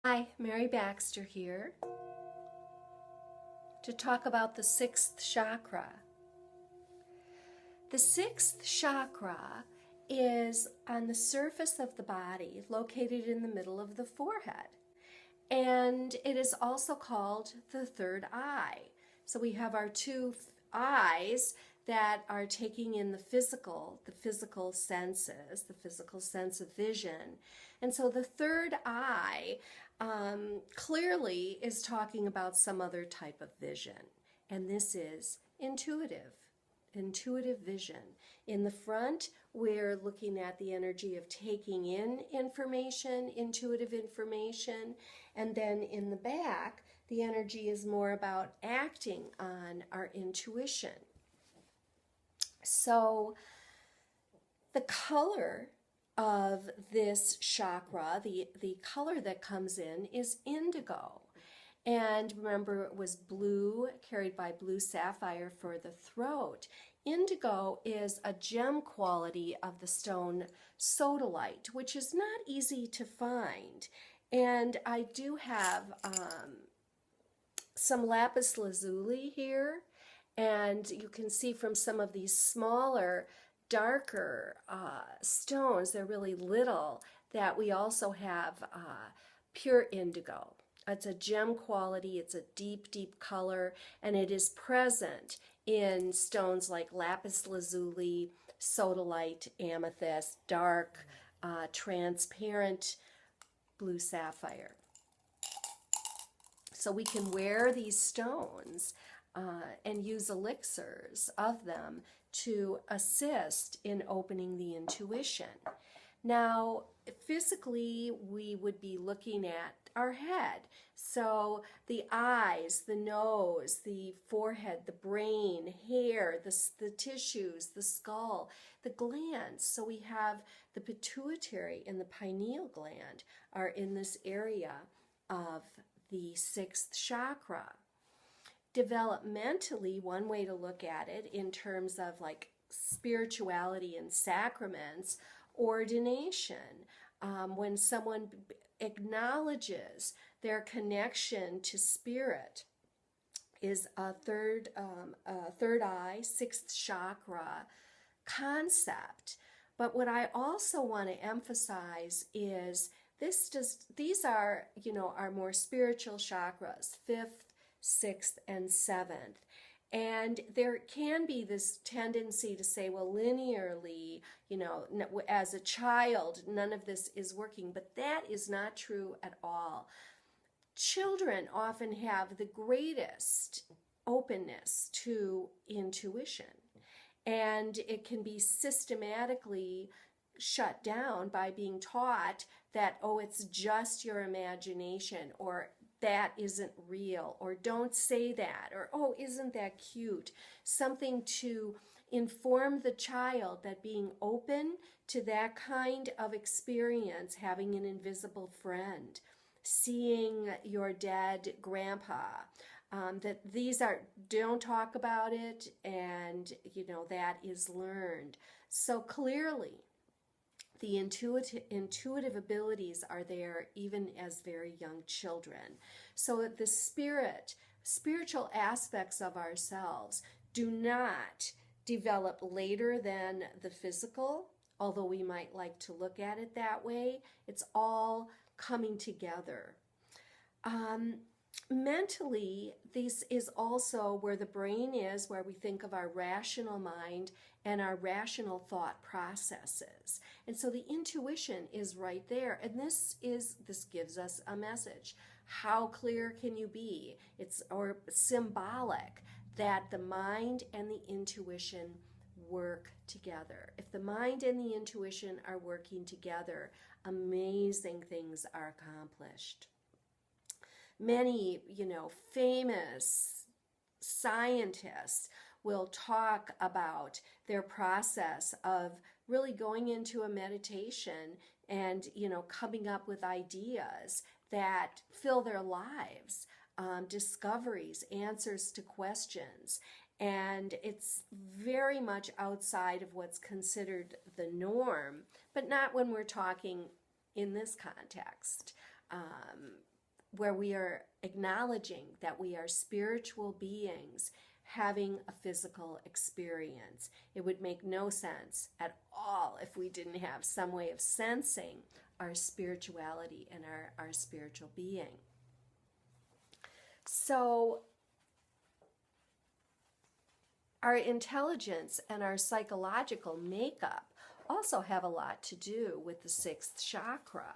Hi, Mary Baxter here to talk about the sixth chakra. The sixth chakra is on the surface of the body, located in the middle of the forehead. And it is also called the third eye. So we have our two eyes that are taking in the physical senses, the physical sense of vision. And so the third eye clearly is talking about some other type of vision. And this is intuitive vision. In the front, we're looking at the energy of taking in information, intuitive information, and then in the back, the energy is more about acting on our intuition. So the color of this chakra, the color that comes in is indigo. And remember, it was blue, carried by blue sapphire for the throat. Indigo is a gem quality of the stone sodalite, which is not easy to find. And I do have some lapis lazuli here. And you can see from some of these smaller, darker stones, they're really little, that we also have pure indigo. It's a gem quality, it's a deep, deep color, and it is present in stones like lapis lazuli, sodalite, amethyst, dark, transparent blue sapphire. So we can wear these stones and use elixirs of them to assist in opening the intuition. Now, physically, we would be looking at our head. So the eyes, the nose, the forehead, the brain, hair, the tissues, the skull, the glands. So we have the pituitary and the pineal gland are in this area of the sixth chakra. Developmentally, one way to look at it in terms of like spirituality and sacraments, ordination, when someone acknowledges their connection to spirit, is a third eye, sixth chakra concept. But what I also want to emphasize is these are, our more spiritual chakras, fifth, sixth, and seventh. And there can be this tendency to say, well, linearly, as a child, none of this is working. But that is not true at all. Children often have the greatest openness to intuition. And it can be systematically shut down by being taught that, oh, it's just your imagination, or that isn't real, or don't say that, or oh, isn't that cute? Something to inform the child that being open to that kind of experience, having an invisible friend, seeing your dead grandpa, that these are, don't talk about it, and that is learned. So clearly, the intuitive abilities are there even as very young children. So the spiritual aspects of ourselves do not develop later than the physical, although we might like to look at it that way. It's all coming together. Mentally, this is also where the brain is, where we think of our rational mind and our rational thought processes. And so the intuition is right there. And this gives us a message. How clear can you be? It's symbolic that the mind and the intuition work together. If the mind and the intuition are working together, amazing things are accomplished. Many, famous scientists will talk about their process of really going into a meditation and, coming up with ideas that fill their lives, discoveries, answers to questions. And it's very much outside of what's considered the norm, but not when we're talking in this context. where we are acknowledging that we are spiritual beings having a physical experience. It would make no sense at all if we didn't have some way of sensing our spirituality and our spiritual being. So our intelligence and our psychological makeup also have a lot to do with the sixth chakra.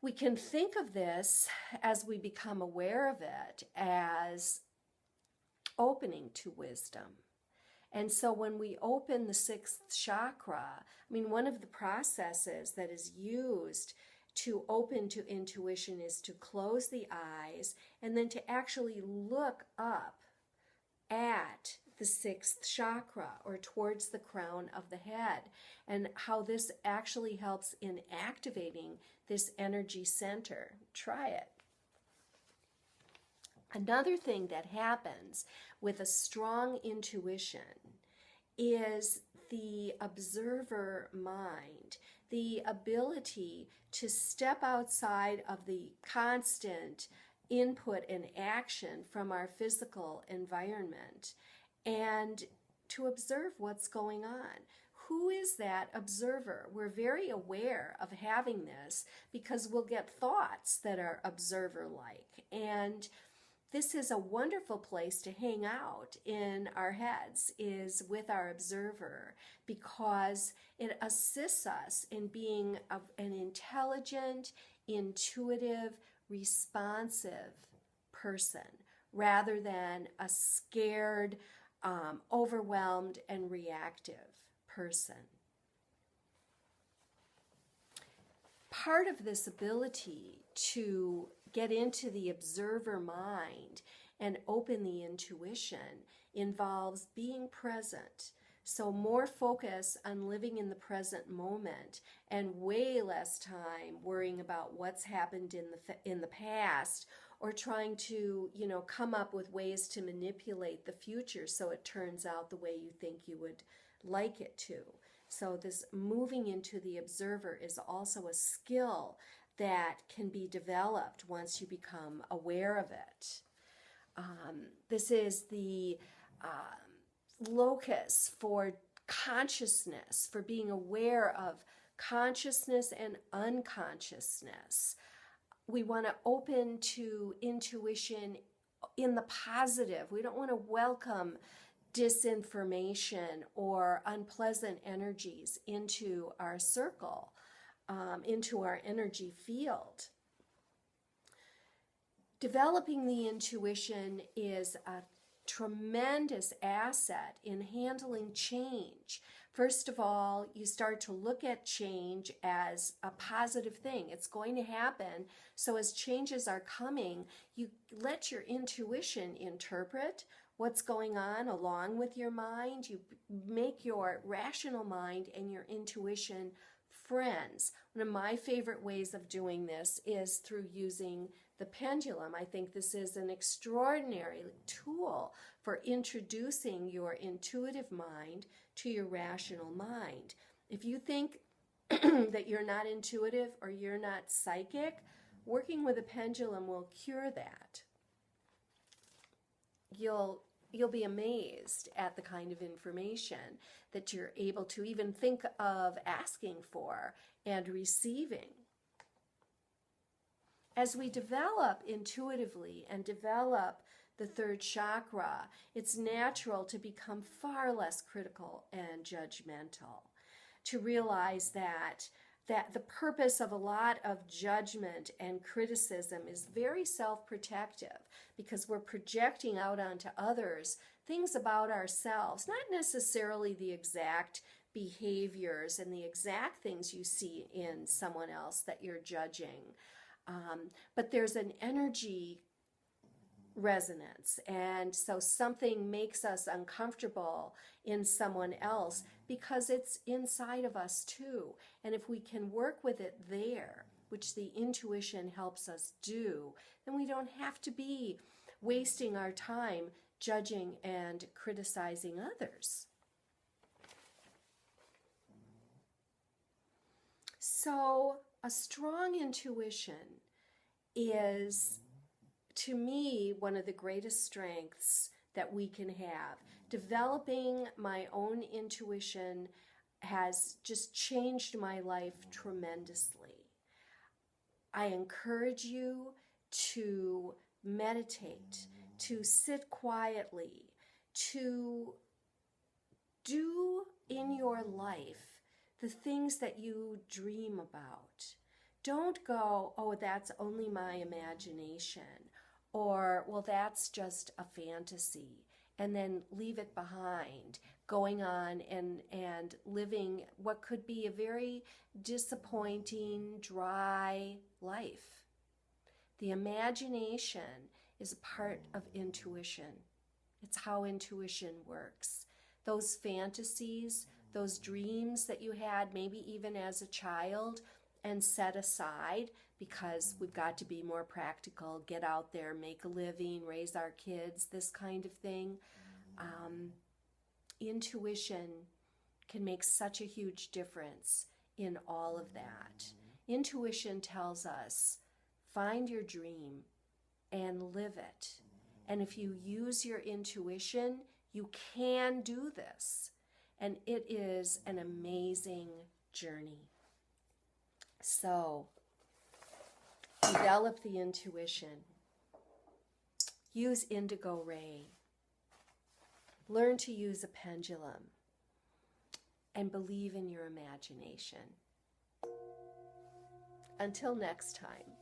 We can think of this, as we become aware of it, as opening to wisdom. And so when we open the sixth chakra, I mean, one of the processes that is used to open to intuition is to close the eyes and then to actually look up at the sixth chakra, or towards the crown of the head, and how this actually helps in activating this energy center. Try it. Another thing that happens with a strong intuition is the observer mind, the ability to step outside of the constant input and action from our physical environment and to observe what's going on. Who is that observer? We're very aware of having this because we'll get thoughts that are observer-like, and this is a wonderful place to hang out in our heads, is with our observer, because it assists us in being an intelligent, intuitive, responsive person rather than a scared, overwhelmed, and reactive person. Part of this ability to get into the observer mind and open the intuition involves being present. So more focus on living in the present moment and way less time worrying about what's happened in the past, or trying to, come up with ways to manipulate the future so it turns out the way you think you would like it to. So this moving into the observer is also a skill that can be developed once you become aware of it. This is the locus for consciousness, for being aware of consciousness and unconsciousness. We want to open to intuition in the positive. We don't want to welcome disinformation or unpleasant energies into our circle, into our energy field. Developing the intuition is a tremendous asset in handling change. First of all, you start to look at change as a positive thing. It's going to happen. So as changes are coming, you let your intuition interpret what's going on along with your mind. You make your rational mind and your intuition friends. One of my favorite ways of doing this is through using the pendulum. I think this is an extraordinary tool for introducing your intuitive mind to your rational mind. If you think that you're not intuitive or you're not psychic, working with a pendulum will cure that. You'll be amazed at the kind of information that you're able to even think of asking for and receiving. As we develop intuitively and develop the third chakra, it's natural to become far less critical and judgmental, to realize that the purpose of a lot of judgment and criticism is very self-protective, because we're projecting out onto others things about ourselves, not necessarily the exact behaviors and the exact things you see in someone else that you're judging. But there's an energy resonance, and so something makes us uncomfortable in someone else because it's inside of us too. And if we can work with it there, which the intuition helps us do, then we don't have to be wasting our time judging and criticizing others. So a strong intuition is, to me, one of the greatest strengths that we can have. Developing my own intuition has just changed my life tremendously. I encourage you to meditate, to sit quietly, to do in your life the things that you dream about. Don't go, oh, that's only my imagination, or, well, that's just a fantasy, and then leave it behind, going on and living what could be a very disappointing, dry life. The imagination is a part of intuition. It's how intuition works. Those fantasies, those dreams that you had, maybe even as a child, and set aside because we've got to be more practical, get out there, make a living, raise our kids, this kind of thing. Intuition can make such a huge difference in all of that. Intuition tells us, find your dream and live it. And if you use your intuition, you can do this. And it is an amazing journey. So, develop the intuition. Use indigo ray. Learn to use a pendulum. And believe in your imagination. Until next time.